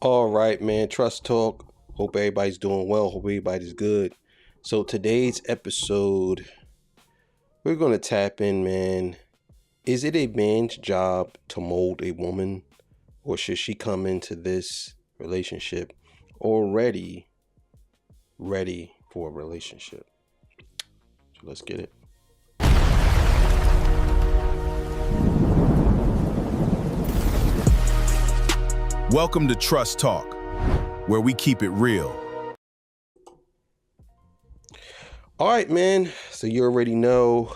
All right, man. Trust Talk. Hope everybody's doing well. Hope everybody's good. So today's episode, we're going to tap in, man. Is it a man's job to mold a woman, or should she come into this relationship already ready for a relationship? So let's get it. Welcome to Trust Talk, where we keep it real. All right, man. So you already know.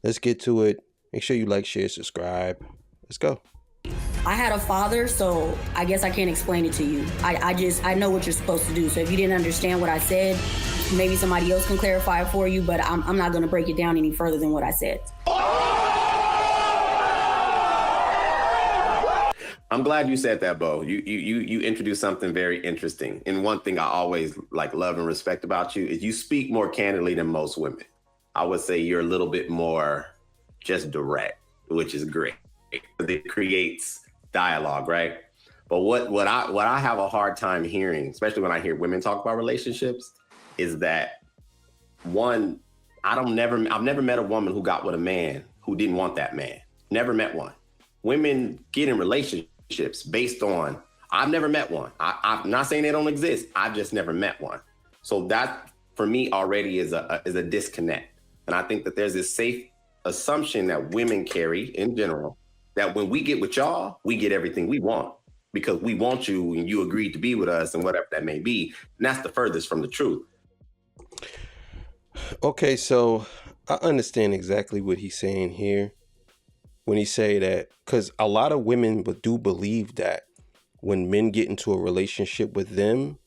Let's get to it. Make sure you like, share, subscribe. Let's go. I had a father, so I guess I can't explain it to you. I know what you're supposed to do. So if you didn't understand what I said, maybe somebody else can clarify it for you, but I'm not going to break it down any further than what I said. I'm glad you said that, Bo. You introduced something very interesting. And one thing I always love and respect about you is you speak more candidly than most women. I would say you're a little bit more just direct, which is great. It creates dialogue, right? But what I have a hard time hearing, especially when I hear women talk about relationships, is that one, I've never met a woman who got with a man who didn't want that man. Never met one. Women get in relationships based on, I've never met one. I'm not saying they don't exist. I've just never met one. So that for me already is a disconnect. And I think that there's this safe assumption that women carry in general, that when we get with y'all, we get everything we want because we want you and you agreed to be with us and whatever that may be. And that's the furthest from the truth. Okay, so I understand exactly what he's saying here when he say that, because a lot of women do believe that when men get into a relationship with them,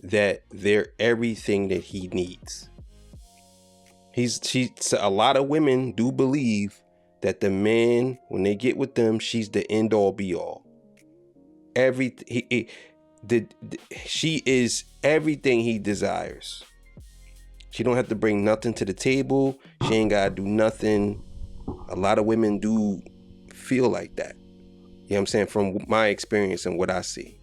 that they're everything that he needs. A lot of women do believe that the man, when they get with them, she's the end all be all. She is everything he desires. She don't have to bring nothing to the table. She ain't gotta do nothing. A lot of women do feel like that. You know what I'm saying? From my experience and what I see.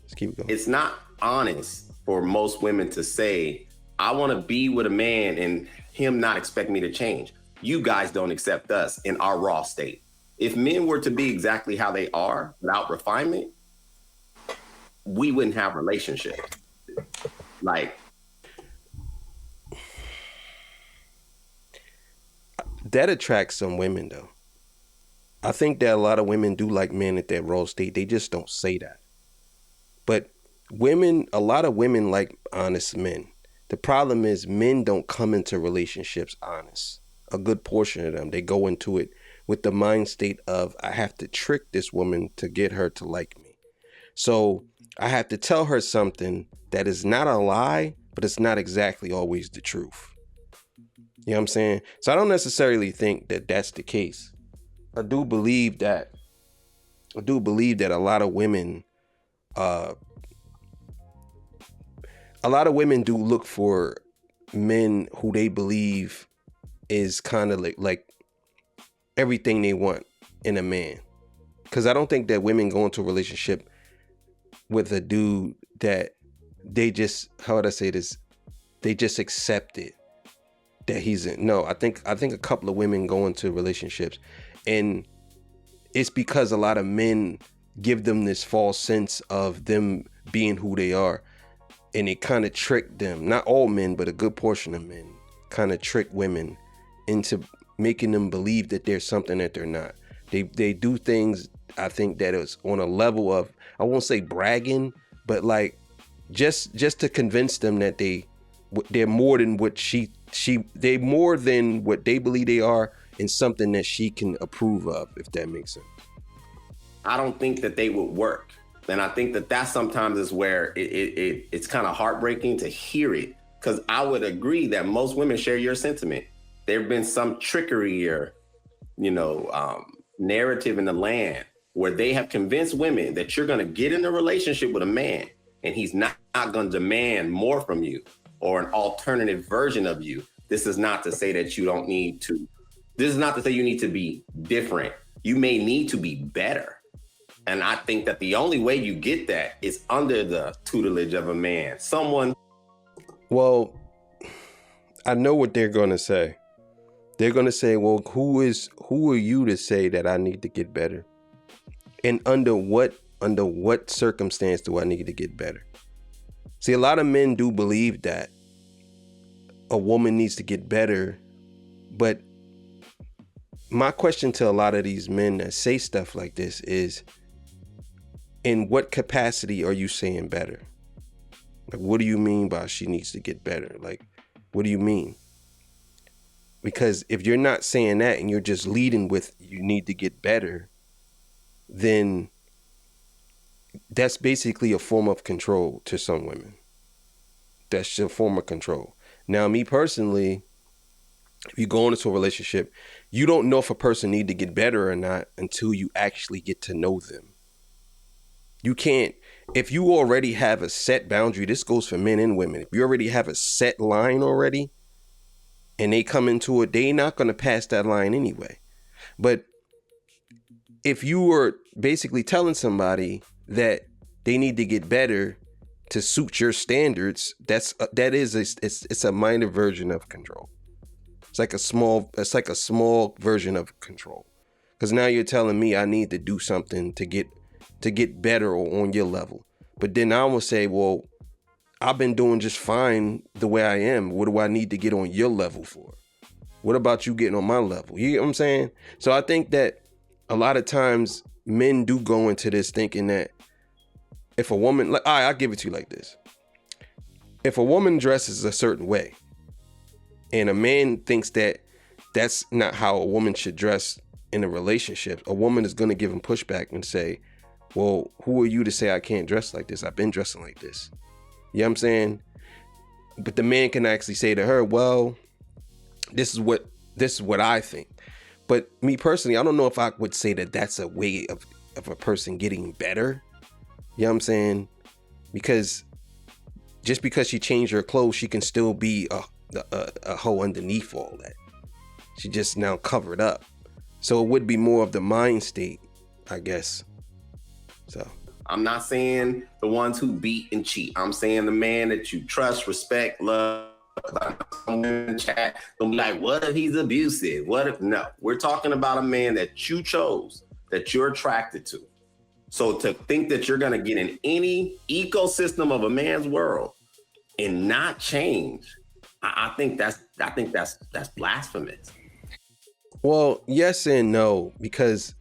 Let's keep it going. It's not honest for most women to say, I want to be with a man and him not expect me to change. You guys don't accept us in our raw state. If men were to be exactly how they are without refinement, we wouldn't have relationships. That attracts some women, though. I think that a lot of women do like men at their raw state. They just don't say that. But a lot of women like honest men. The problem is men don't come into relationships honest. A good portion of them, they go into it with the mind state of, I have to trick this woman to get her to like me. So I have to tell her something that is not a lie, but it's not exactly always the truth. You know what I'm saying? So I don't necessarily think that that's the case. I do believe that a lot of women do look for men who they believe is kind of like everything they want in a man. Because I don't think that women go into a relationship with a dude that they just, how would I say this? They just accept it. That he's in. No, I think a couple of women go into relationships and it's because a lot of men give them this false sense of them being who they are, and it kind of trick them. Not all men, but a good portion of men kind of trick women into making them believe that there's something that they're not. They do things, I think, that is on a level of, I won't say bragging, but like just to convince them that they're more than what they more than what they believe they are, and something that she can approve of, if that makes sense. I don't think that they would work. And I think that sometimes is where it's kind of heartbreaking to hear it, because I would agree that most women share your sentiment. There have been some trickery or, narrative in the land where they have convinced women that you're going to get in a relationship with a man and he's not going to demand more from you or an alternative version of you. This is not to say that you don't need to. This is not to say you need to be different. You may need to be better. And I think that the only way you get that is under the tutelage of a man, someone. Well, I know what they're going to say. They're going to say, well, who are you to say that I need to get better? And under what circumstance do I need to get better? See, a lot of men do believe that a woman needs to get better. But my question to a lot of these men that say stuff like this is, in what capacity are you saying better? Like, what do you mean by she needs to get better? Like, what do you mean? Because if you're not saying that and you're just leading with you need to get better, then that's basically a form of control to some women. That's a form of control. Now, me personally, if you go into a relationship, you don't know if a person need to get better or not until you actually get to know them. You can't, if you already have a set boundary, this goes for men and women. If you already have a set line already and they come into it, they're not going to pass that line anyway. But if you were basically telling somebody that they need to get better to suit your standards, it's a minor version of control. It's like a small version of control. Because now you're telling me I need to do something to get better or on your level. But then I will say, well, I've been doing just fine the way I am. What do I need to get on your level for? What about you getting on my level? You get what I'm saying? So I think that a lot of times men do go into this thinking that if a woman, like, I'll give it to you like this. If a woman dresses a certain way and a man thinks that that's not how a woman should dress in a relationship, a woman is going to give him pushback and say, well, who are you to say I can't dress like this? I've been dressing like this. You know what I'm saying? But the man can actually say to her, well, this is what I think. But me personally, I don't know if I would say that that's a way of a person getting better. You know what I'm saying? Because just because she changed her clothes, she can still be a hoe underneath all that. She just now covered up. So it would be more of the mind state, I guess. So I'm not saying the ones who beat and cheat. I'm saying the man that you trust, respect, love. I'm in the chat. Don't be like, what if he's abusive? What if? No, we're talking about a man that you chose, that you're attracted to. So to think that you're going to get in any ecosystem of a man's world and not change, I think that's blasphemous. Well, yes and no, because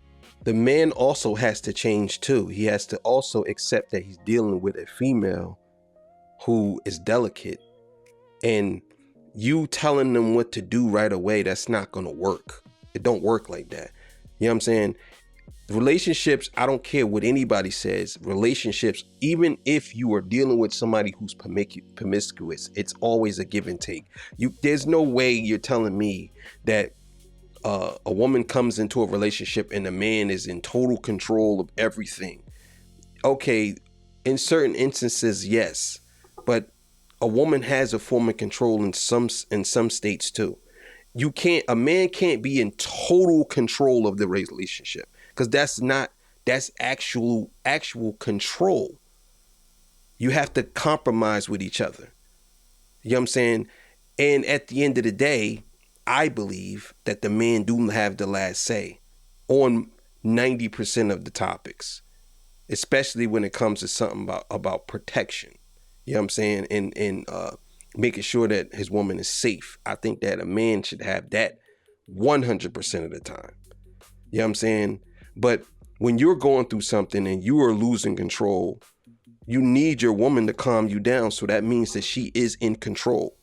the man also has to change too. He has to also accept that he's dealing with a female who is delicate, and you telling them what to do right away, that's not going to work. It don't work like that. You know what I'm saying? Relationships, I don't care what anybody says, relationships, even if you are dealing with somebody who's promiscuous, it's always a give and take. There's no way you're telling me that a woman comes into a relationship and the man is in total control of everything. Okay, in certain instances, yes, but a woman has a form of control in some states too. A man can't be in total control of the relationship, because that's actual control. You have to compromise with each other. You know what I'm saying? And at the end of the day, I believe that the man do have the last say on 90% of the topics, especially when it comes to something about protection. You know what I'm saying? And making sure that his woman is safe. I think that a man should have that 100% of the time. You know what I'm saying? But when you're going through something and you are losing control, you need your woman to calm you down. So that means that she is in control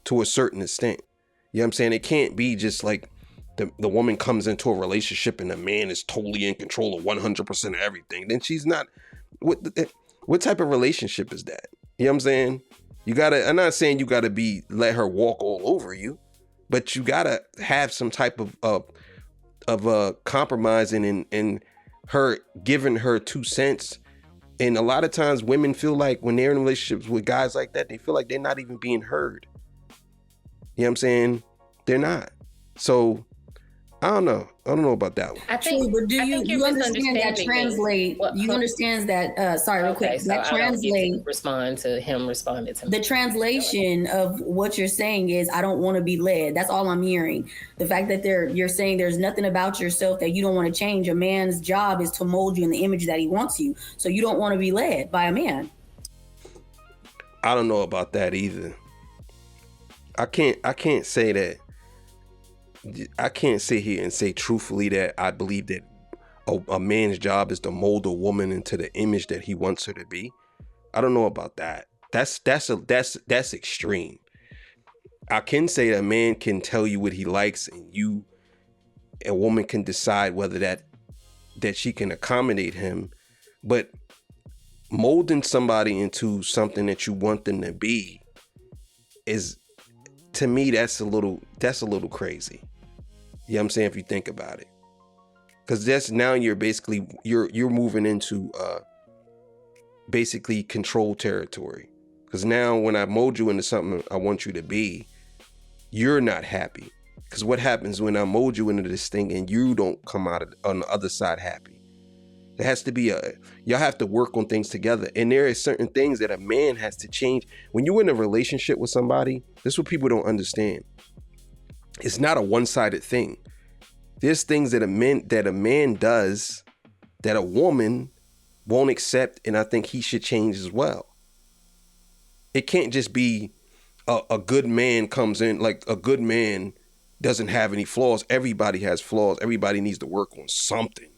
to a certain extent. You know what I'm saying? It can't be just like the woman comes into a relationship and the man is totally in control of 100% of everything. Then she's not. What type of relationship is that? You know what I'm saying? I'm not saying you gotta let her walk all over you, but you gotta have some type of compromising and her giving her 2 cents. And a lot of times women feel like when they're in relationships with guys like that, they feel like they're not even being heard. You know what I'm saying? They're not. So I don't know. I don't know about that one. I think, True, but do I you think you're you understand that misunderstanding me. translate? What- You understand that? Sorry, real Okay, quick. so That I don't get translate. to respond to him responding to me. The translation of what you're saying is, I don't want to be led. That's all I'm hearing. The fact that you're saying there's nothing about yourself that you don't want to change. A man's job is to mold you in the image that he wants you. So you don't want to be led by a man. I don't know about that either. I can't say that. I can't sit here and say truthfully that I believe that a man's job is to mold a woman into the image that he wants her to be. I don't know about that. That's extreme. I can say that a man can tell you what he likes, and a woman can decide whether that she can accommodate him. But molding somebody into something that you want them to be is, to me, that's a little crazy. You know what I'm saying? If you think about it, because that's now you're basically you're moving into basically control territory. Because now when I mold you into something I want you to be, you're not happy. Because what happens when I mold you into this thing and you don't come out on the other side happy? There has to be y'all have to work on things together. And there are certain things that a man has to change. When you're in a relationship with somebody, this is what people don't understand. It's not a one-sided thing. There's things that a man does that a woman won't accept, and I think he should change as well. It can't just be a good man comes in, like a good man doesn't have any flaws. Everybody has flaws. Everybody needs to work on something.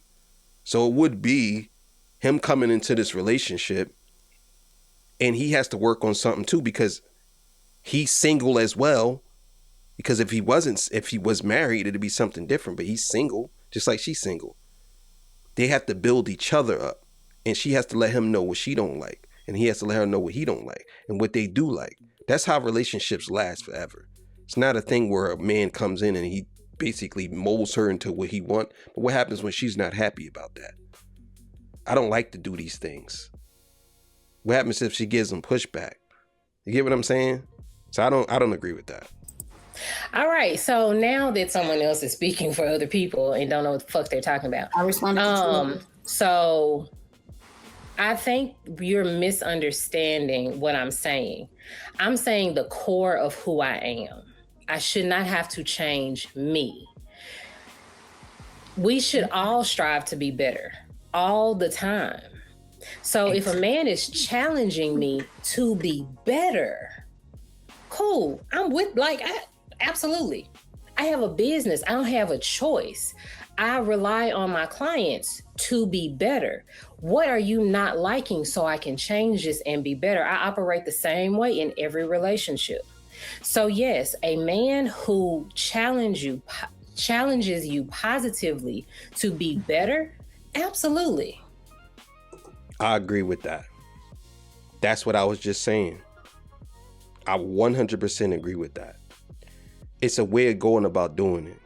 So it would be him coming into this relationship and he has to work on something too, because he's single as well. Because if he was married, it'd be something different, but he's single, just like she's single. They have to build each other up, and she has to let him know what she don't like, and he has to let her know what he don't like and what they do like. That's how relationships last forever. It's not a thing where a man comes in and he basically molds her into what he wants. But what happens when she's not happy about that? I don't like to do these things. What happens if she gives him pushback? You get what I'm saying? So I don't agree with that. All right. So now that someone else is speaking for other people and don't know what the fuck they're talking about, I responded to so I think you're misunderstanding what I'm saying. I'm saying the core of who I am. I should not have to change me. We should all strive to be better all the time. So if a man is challenging me to be better, cool. I'm with, absolutely. I have a business. I don't have a choice. I rely on my clients to be better. What are you not liking so I can change this and be better? I operate the same way in every relationship. So yes, a man who challenges you positively to be better, absolutely. I agree with that. That's what I was just saying. I 100% agree with that. It's a way of going about doing it.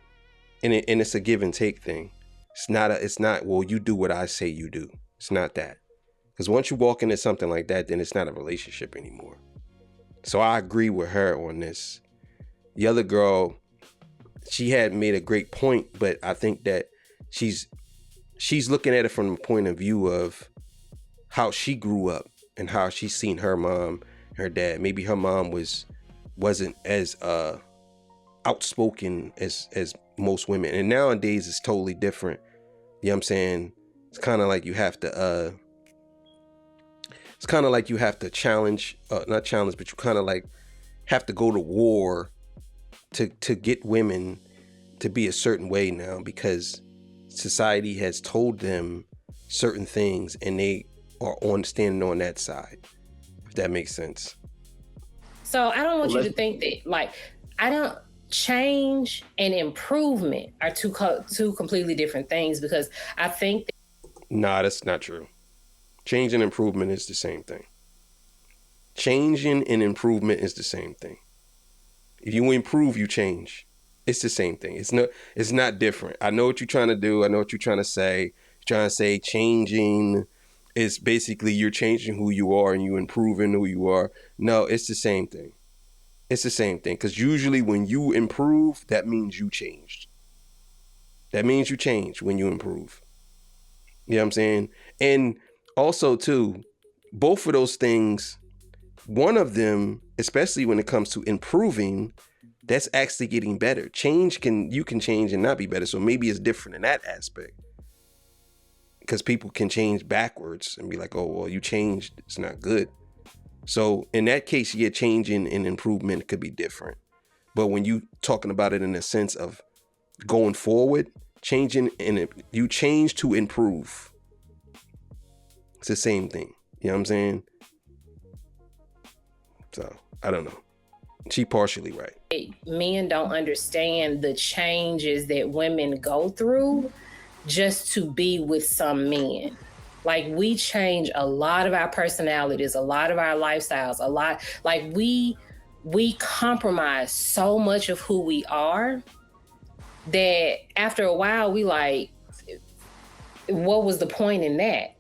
And it's a give and take thing. It's not, well, you do what I say you do. It's not that. Because once you walk into something like that, then it's not a relationship anymore. So I agree with her on this. The other girl, she had made a great point, but I think that she's looking at it from the point of view of how she grew up and how she's seen her mom, her dad. Maybe her mom wasn't as outspoken as most women. And nowadays it's totally different. You know what I'm saying? It's kind of like you have to challenge, not challenge, but you kind of like have to go to war to get women to be a certain way now, because society has told them certain things and they are standing on that side, if that makes sense. So I don't want you to think that change and improvement are two completely different things, because I think Nah, that's not true. Change and improvement is the same thing. Changing and improvement is the same thing. If you improve, you change. It's the same thing. It's not different. I know what you're trying to do. I know what you're trying to say. You're trying to say changing is basically you're changing who you are and you improving who you are. No, it's the same thing. It's the same thing. Because usually when you improve, that means you changed. That means you change when you improve. You know what I'm saying? And also too, both of those things, one of them, especially when it comes to improving, that's actually getting better. You can change and not be better. So maybe it's different in that aspect. Because people can change backwards and be like, oh, well, you changed. It's not good. So in that case, yeah, changing and improvement could be different. But when you talking about it in a sense of going forward, changing and you change to improve. It's the same thing. You know what I'm saying? So I don't know. She partially right. Men don't understand the changes that women go through just to be with some men. Like, we change a lot of our personalities, a lot of our lifestyles, a lot. Like, we compromise so much of who we are that after a while we like, what was the point in that?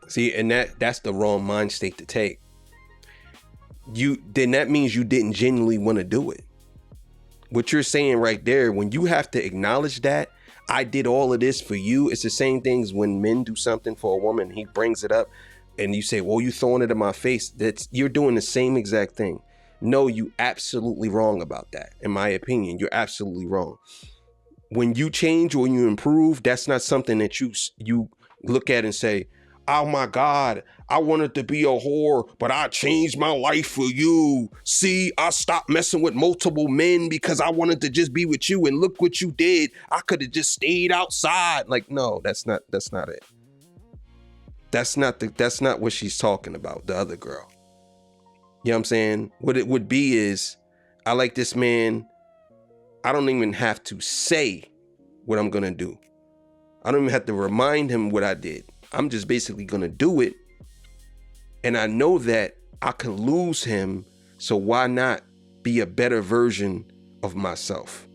See, and that's the wrong mind state to take. Then that means you didn't genuinely want to do it. What you're saying right there, when you have to acknowledge that I did all of this for you, it's the same things when men do something for a woman, he brings it up and you say, well, you throwing it in my face. You're doing the same exact thing. No, you absolutely wrong about that. In my opinion, you're absolutely wrong. When you change or you improve, that's not something that you look at and say, oh my God, I wanted to be a whore, but I changed my life for you. See, I stopped messing with multiple men because I wanted to just be with you, and look what you did. I could have just stayed outside. Like, no, that's not it. That's not what she's talking about, the other girl. You know what I'm saying? What it would be is, I like this man. I don't even have to say what I'm gonna do. I don't even have to remind him what I did. I'm just basically gonna do it. And I know that I could lose him, so why not be a better version of myself?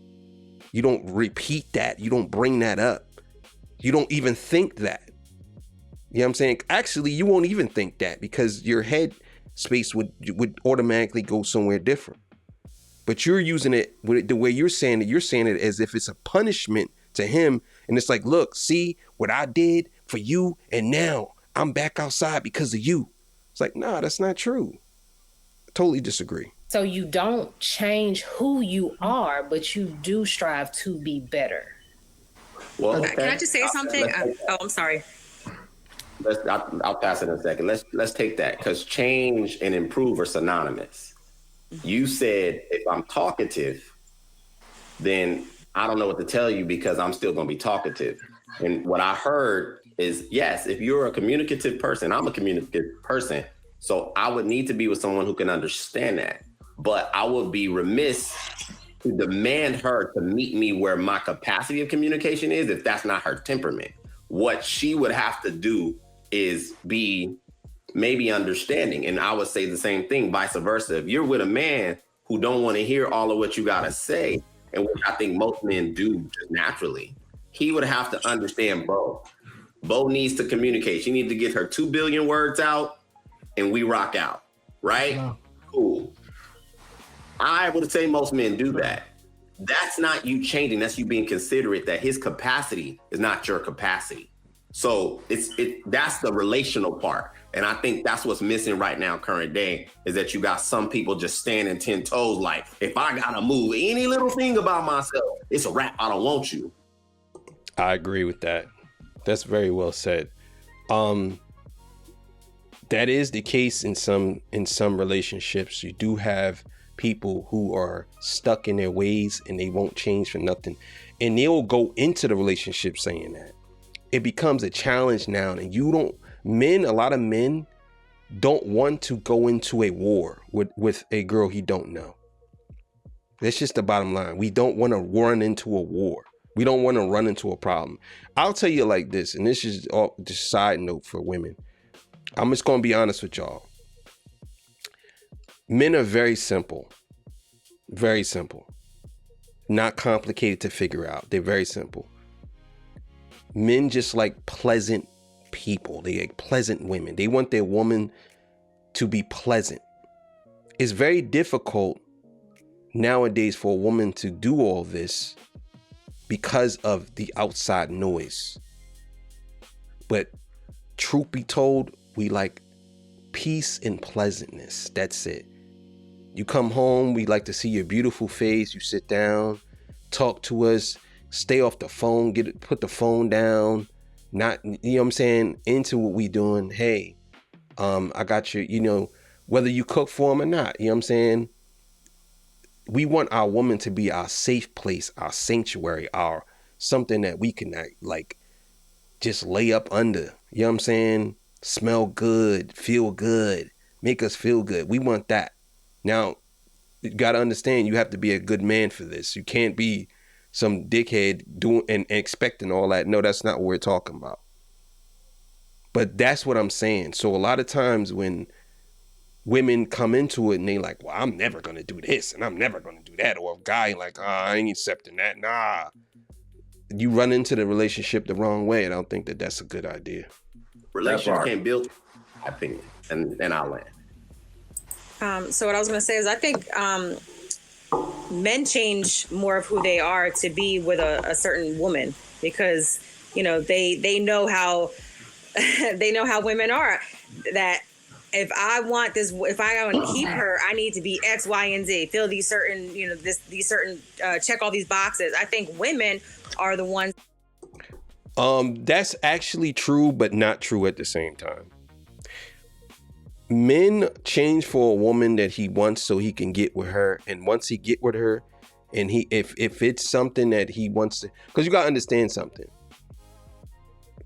You don't repeat that. You don't bring that up. You don't even think that. You know what I'm saying? Actually, you won't even think that because your head space would automatically go somewhere different. But you're using it the way you're saying it as if it's a punishment to him. And it's like, look, see what I did for you, and now I'm back outside because of you. It's like, nah, that's not true. I totally disagree. So you don't change who you are, but you do strive to be better. Well, okay. Can I just say something? I'm sorry. I'll pass it in a second. Let's take that, because change and improve are synonymous. You said if I'm talkative, then I don't know what to tell you because I'm still going to be talkative. And what I heard is, yes, if you're a communicative person, I'm a communicative person. So I would need to be with someone who can understand that. But I would be remiss to demand her to meet me where my capacity of communication is if that's not her temperament. What she would have to do is be maybe understanding. And I would say the same thing, vice versa. If you're with a man who don't want to hear all of what you got to say, and which I think most men do just naturally, he would have to understand Bo. Bo needs to communicate. She needs to get her 2 billion words out and we rock out, right? Wow. Cool. I would say most men do that. That's not you changing. That's you being considerate that his capacity is not your capacity. So that's the relational part. And I think that's what's missing right now, current day, is that you got some people just standing 10 toes like, if I gotta move any little thing about myself, it's a wrap. I don't want you. I agree with that. That's very well said. That is the case in some relationships. You do have people who are stuck in their ways and they won't change for nothing. And they'll go into the relationship saying that. It becomes a challenge now, and a lot of men don't want to go into a war with a girl he don't know. That's just the bottom line. We don't want to run into a war. We don't want to run into a problem. I'll tell you like this, and this is all just side note for women. I'm just going to be honest with y'all. Men are very simple. Very simple. Not complicated to figure out. They're very simple. Men just like pleasant people. They like pleasant women. They want their woman to be pleasant. It's very difficult nowadays for a woman to do all this because of the outside noise. But truth be told, we like peace and pleasantness. That's it. You come home, we like to see your beautiful face. You sit down, talk to us, stay off the phone, put the phone down, not, you know what I'm saying, into what we doing. Hey, I got you, you know, whether you cook for them or not, you know what I'm saying? We want our woman to be our safe place, our sanctuary, our something that we can like just lay up under, you know what I'm saying? Smell good, feel good, make us feel good. We want that. Now, you got to understand, you have to be a good man for this. You can't be some dickhead doing and expecting all that. No, that's not what we're talking about. But that's what I'm saying. So a lot of times when women come into it and they like, well, I'm never going to do this and I'm never going to do that. Or a guy like, I ain't accepting that. Nah. You run into the relationship the wrong way. And I don't think that that's a good idea. Relationships can't build, my opinion, and I'll land. So what I was going to say is I think men change more of who they are to be with a certain woman because, you know, they know how they know how women are, that if I want this, if I want to keep her, I need to be X, Y, and Z, fill these certain, you know, these certain, check all these boxes. I think women are the ones. That's actually true, but not true at the same time. Men change for a woman that he wants so he can get with her. And once he get with her, and if it's something that he wants to, because you got to understand something.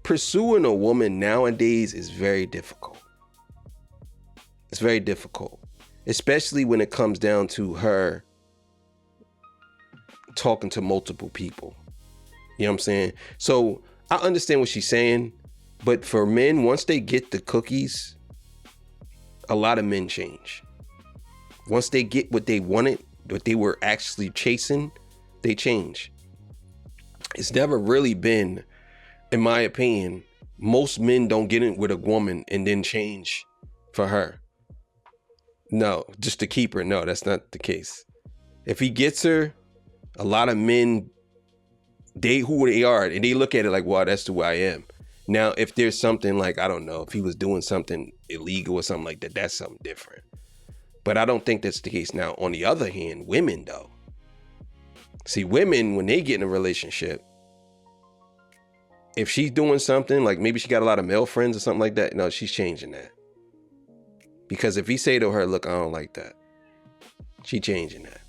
Pursuing a woman nowadays is very difficult. It's very difficult, especially when it comes down to her talking to multiple people. You know what I'm saying? So I understand what she's saying, but for men, once they get the cookies, a lot of men change. Once they get what they wanted, what they were actually chasing, they change. It's never really been, in my opinion, most men don't get in with a woman and then change for her. No, just to keep her. No, that's not the case. If he gets her, a lot of men, who they are, and they look at it like, wow, that's who I am. Now, if there's something like, I don't know, if he was doing something illegal or something like that, that's something different. But I don't think that's the case. Now, on the other hand, women though. See, women, when they get in a relationship, if she's doing something, like maybe she got a lot of male friends or something like that, no, she's changing that. Because if he say to her, look, I don't like that, she changing that.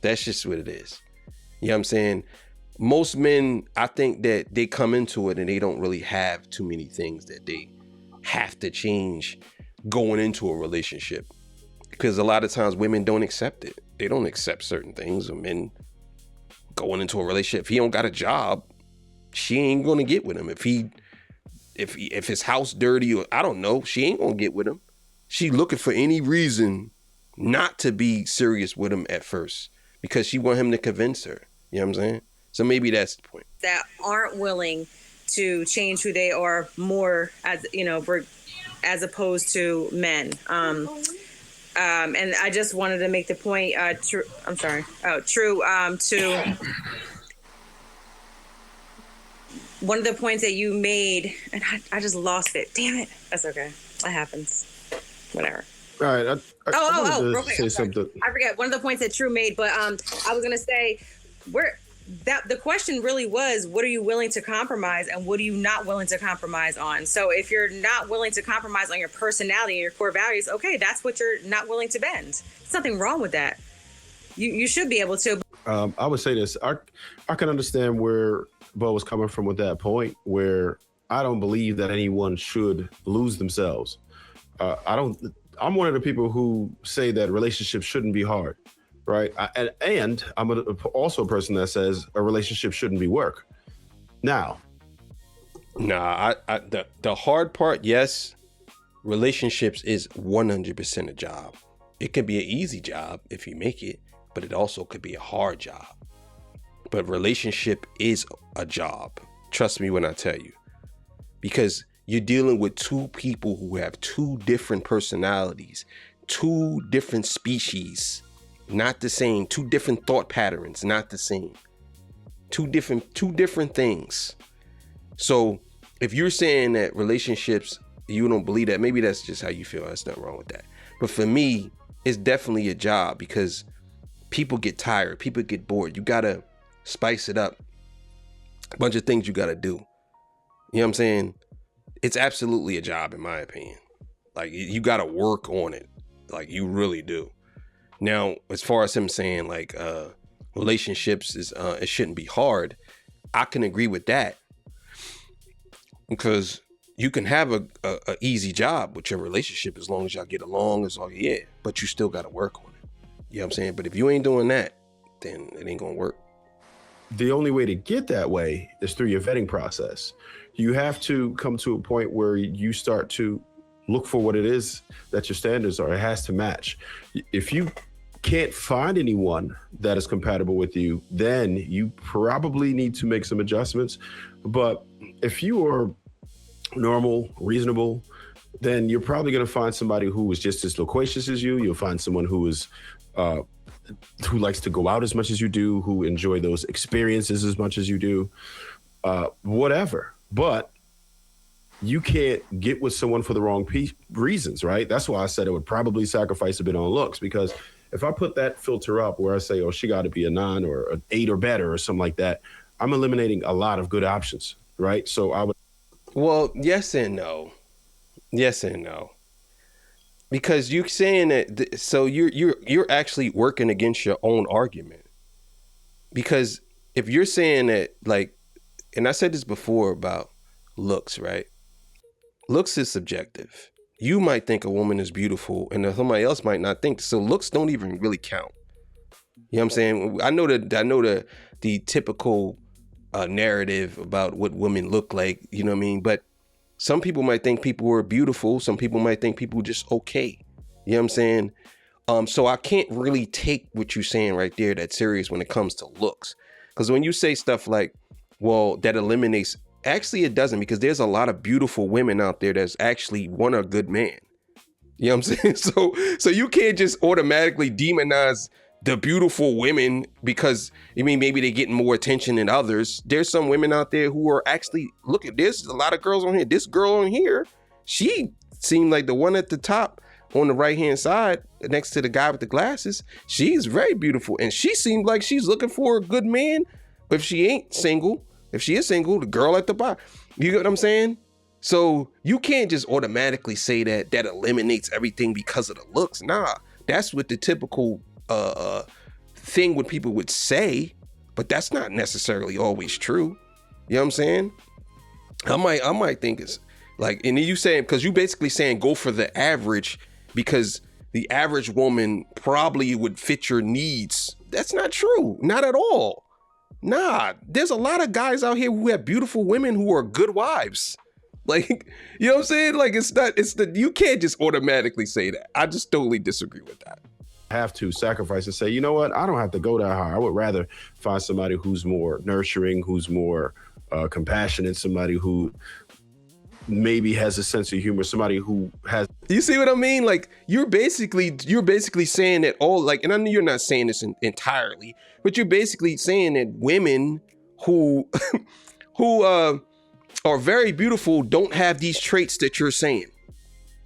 That's just what it is. You know what I'm saying? Most men, I think that they come into it and they don't really have too many things that they have to change going into a relationship. Because a lot of times women don't accept it. They don't accept certain things. Men going into a relationship, if he don't got a job, she ain't gonna get with him. If his house dirty, or I don't know, she ain't gonna get with him. She looking for any reason not to be serious with him at first because she want him to convince her. You know what I'm saying? So maybe that's the point. That aren't willing to change who they are more, as you know, as opposed to men. And I just wanted to make the point. To one of the points that you made, and I just lost it. Damn it. That's okay. That happens. Whatever. All right. I real quick. say something. I forget one of the points that True made, but I was gonna say the question really was, what are you willing to compromise and what are you not willing to compromise on? So if you're not willing to compromise on your personality and your core values, okay, that's what you're not willing to bend. There's nothing wrong with that. You should be able to. I would say this. I can understand where Bo was coming from with that point, where I don't believe that anyone should lose themselves. I'm one of the people who say that relationships shouldn't be hard, right? And I'm also a person that says a relationship shouldn't be work. Now, the hard part, yes, relationships is 100% a job. It can be an easy job if you make it, but it also could be a hard job. But relationship is a job. Trust me when I tell you, because you're dealing with two people who have two different personalities, two different species, not the same, two different thought patterns, not the same. Two different things. So if you're saying that relationships, you don't believe that, maybe that's just how you feel. There's nothing wrong with that. But for me, it's definitely a job because people get tired. People get bored. You got to spice it up. A bunch of things you got to do. You know what I'm saying? It's absolutely a job, in my opinion. Like, you got to work on it. Like, you really do. Now, as far as him saying, like, relationships is it shouldn't be hard, I can agree with that. Because you can have a easy job with your relationship as long as y'all get along, but you still got to work on it. You know what I'm saying? But if you ain't doing that, then it ain't gonna work. The only way to get that way is through your vetting process. You have to come to a point where you start to look for what it is that your standards are. It has to match. If you can't find anyone that is compatible with you, then you probably need to make some adjustments. But if you are normal, reasonable, then you're probably going to find somebody who is just as loquacious as you. You'll find someone who is who likes to go out as much as you do, who enjoy those experiences as much as you do, whatever. But you can't get with someone for the wrong reasons, right? That's why I said it would probably sacrifice a bit on looks, because if I put that filter up where I say, oh, she got to be a 9 or an 8 or better or something like that, I'm eliminating a lot of good options, right? So I would. Well, yes and no. Yes and no. Because you're saying that, so you're actually working against your own argument. Because if you're saying that, like, and I said this before about looks, right? Looks is subjective. You might think a woman is beautiful and somebody else might not think. So looks don't even really count. You know what I'm saying? I know the typical narrative about what women look like, you know what I mean? But some people might think people are beautiful. Some people might think people are just okay. You know what I'm saying? So I can't really take what you're saying right there that serious when it comes to looks. Because when you say stuff like, well, that eliminates, actually it doesn't, because there's a lot of beautiful women out there that's actually want a good man. You know what I'm saying? So you can't just automatically demonize the beautiful women because, I mean, maybe they're getting more attention than others. There's some women out there who are actually, look at this, a lot of girls on here. This girl on here, she seemed like the one at the top on the right-hand side next to the guy with the glasses. She's very beautiful. And she seemed like she's looking for a good man. But if she ain't single, if she is single, the girl at the bottom, you get what I'm saying? So you can't just automatically say that eliminates everything because of the looks. Nah, that's what the typical thing what people would say, but that's not necessarily always true. You know what I'm saying? I might think it's like, and then you saying, because you basically saying go for the average because the average woman probably would fit your needs. That's not true. Not at all. Nah, there's a lot of guys out here who have beautiful women who are good wives. Like, you know what I'm saying? Like, you can't just automatically say that. I just totally disagree with that. Have to sacrifice and say, you know what, I don't have to go that high. I would rather find somebody who's more nurturing, who's more compassionate, somebody who maybe has a sense of humor, somebody who has. You see what I mean? Like, you're basically saying that all, like, and I know you're not saying this entirely, but you're basically saying that women who are very beautiful don't have these traits that you're saying.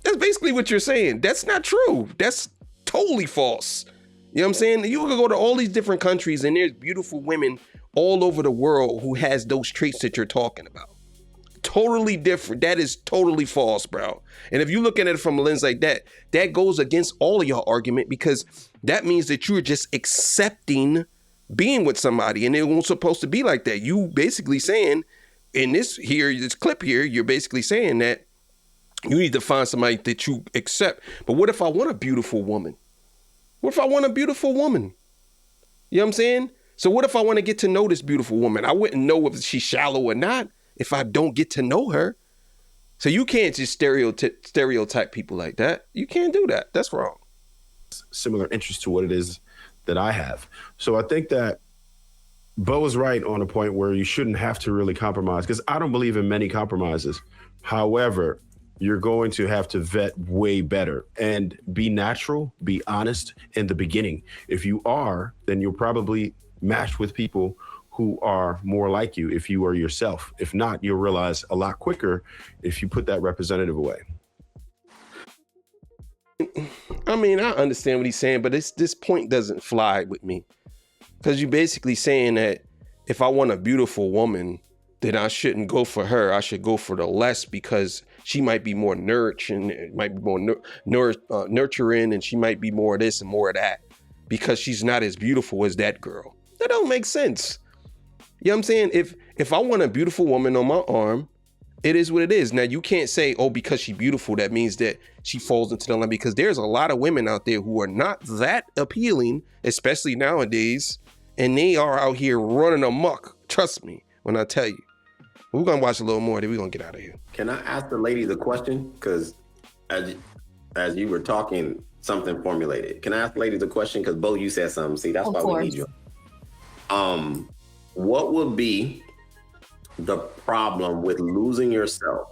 That's basically what you're saying. That's not true. That's totally false. You know what I'm saying? You can go to all these different countries and there's beautiful women all over the world who has those traits that you're talking about. Totally different. That is totally false, bro. And if you're looking at it from a lens like that, that goes against all of your argument, because that means that you're just accepting being with somebody and it wasn't supposed to be like that. You basically saying in this clip here, you're basically saying that you need to find somebody that you accept. But what if I want a beautiful woman? What if I want a beautiful woman? You know what I'm saying? So what if I want to get to know this beautiful woman? I wouldn't know if she's shallow or not if I don't get to know her. So you can't just stereotype people like that. You can't do that. That's wrong. Similar interest to what it is that I have. So I think that Bo is right on a point where you shouldn't have to really compromise, because I don't believe in many compromises. However, you're going to have to vet way better and be natural, be honest in the beginning. If you are, then you'll probably match with people who are more like you if you are yourself. If not, you'll realize a lot quicker if you put that representative away. I mean, I understand what he's saying, but this point doesn't fly with me. Because you're basically saying that if I want a beautiful woman, then I shouldn't go for her. I should go for the less because she might be more nurturing, might be more nurturing, and she might be more of this and more of that because she's not as beautiful as that girl. That don't make sense. You know what I'm saying? If I want a beautiful woman on my arm, it is what it is. Now, you can't say, oh, because she's beautiful, that means that she falls into the line, because there's a lot of women out there who are not that appealing, especially nowadays, and they are out here running amok. Trust me when I tell you. We're going to watch a little more, then we're going to get out of here. Can I ask the ladies a question? Because as you were talking, something formulated. Can I ask the ladies a question? Because both you said something. See, that's why we need you. What would be the problem with losing yourself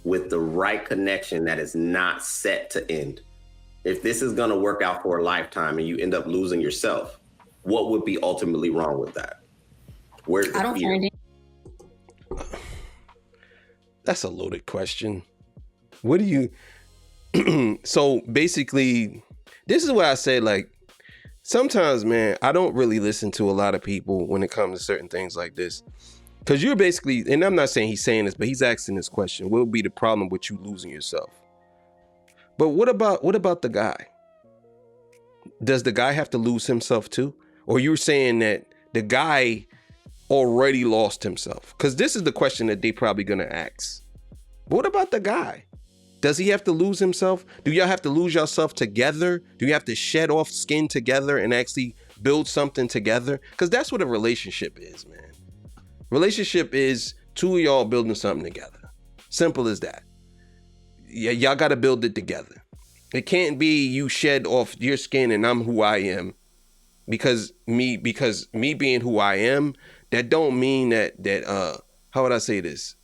with the right connection that is not set to end? If this is going to work out for a lifetime and you end up losing yourself, what would be ultimately wrong with that? Where's the fear? That's a loaded question. What do you... So basically, this is why I say, like, sometimes, man, I don't really listen to a lot of people when it comes to certain things like this. Because you're basically, and I'm not saying he's saying this, but he's asking this question: what would be the problem with you losing yourself? But what about the guy? Does the guy have to lose himself too? Or you're saying that the guy already lost himself? Because this is the question that they probably gonna ask. But what about the guy? Does he have to lose himself? Do y'all have to lose yourself together? Do you have to shed off skin together and actually build something together? Because that's what a relationship is, man. Relationship is two of y'all building something together. Simple as that. Yeah, y'all got to build it together. It can't be you shed off your skin and I'm who I am. Because me being who I am, that don't mean that how would I say this?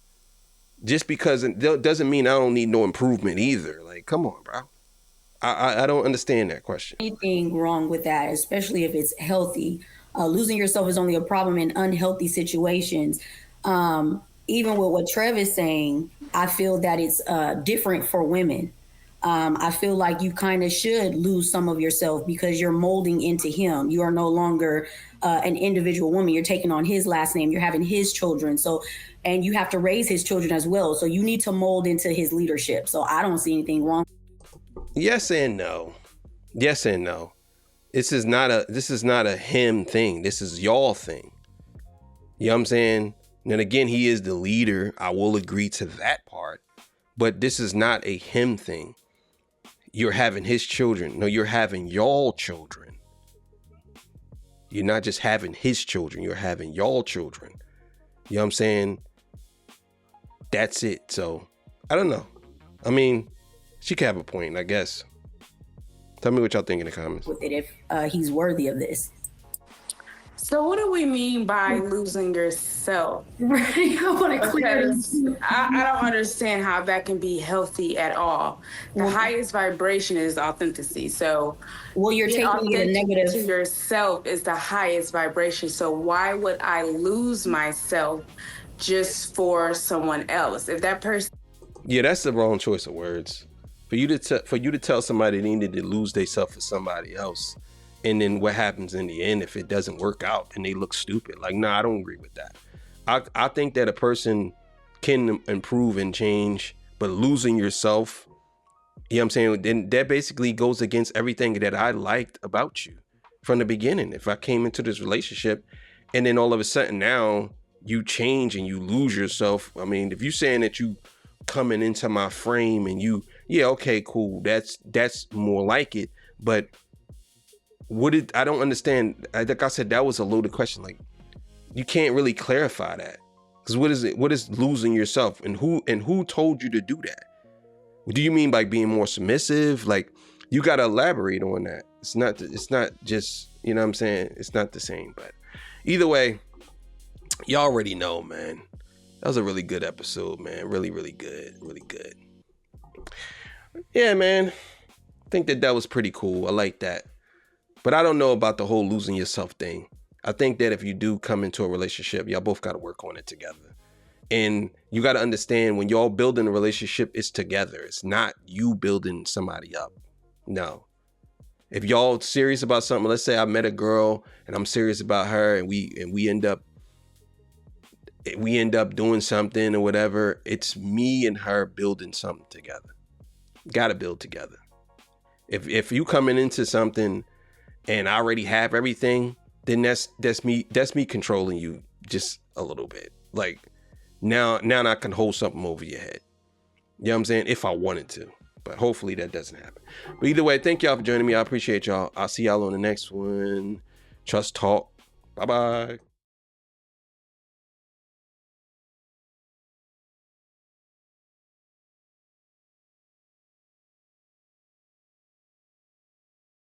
Just because it doesn't mean I don't need no improvement either. Like, come on, bro. I don't understand that question. Anything wrong with that, especially if it's healthy. Losing yourself is only a problem in unhealthy situations. Even with what Trev is saying, I feel that it's different for women. I feel like you kind of should lose some of yourself because you're molding into him. You are no longer an individual woman. You're taking on his last name. You're having his children. And you have to raise his children as well. So you need to mold into his leadership. So I don't see anything wrong. Yes and no. Yes and no. This is not a him thing. This is y'all thing. You know what I'm saying? And again, he is the leader. I will agree to that part. But this is not a him thing. You're having his children. No, you're having y'all children. You're not just having his children. You're having y'all children. You know what I'm saying? That's it. So, I don't know. I mean, she could have a point, I guess. Tell me what y'all think in the comments. With it if he's worthy of this. So what do we mean by losing yourself? Right. I want to clear this. I don't understand how that can be healthy at all. The highest vibration is authenticity. So you're taking it a negative. To yourself is the highest vibration. So why would I lose myself just for someone else? If that person... Yeah, that's the wrong choice of words. For you to tell somebody they needed to lose themselves for somebody else, and then what happens in the end if it doesn't work out and they look stupid? Like, nah, I don't agree with that. I think that a person can improve and change, but losing yourself, you know what I'm saying? Then that basically goes against everything that I liked about you from the beginning. If I came into this relationship and then all of a sudden now you change and you lose yourself. I mean, if you're saying that you coming into my frame and you, yeah, okay, cool. That's more like it. But I don't understand. Like I said, that was a loaded question. Like, you can't really clarify that. Because what is losing yourself? And who told you to do that? Do you mean by being more submissive? Like, you got to elaborate on that. It's not just, you know what I'm saying? It's not the same. But either way, y'all already know, man. That was a really good episode, man. Really, really good. Really good. Yeah, man. I think that was pretty cool. I like that. But I don't know about the whole losing yourself thing. I think that if you do come into a relationship, y'all both got to work on it together. And you got to understand, when y'all building a relationship, it's together. It's not you building somebody up. No. If y'all serious about something, let's say I met a girl and I'm serious about her, and we end up doing something or whatever, it's me and her building something together. Got to build together. If you coming into something and I already have everything, then that's me controlling you just a little bit. Like, now I can hold something over your head. You know what I'm saying? If I wanted to. But hopefully that doesn't happen. But either way, thank y'all for joining me. I appreciate y'all. I'll see y'all on the next one. Trust Talk. Bye-bye.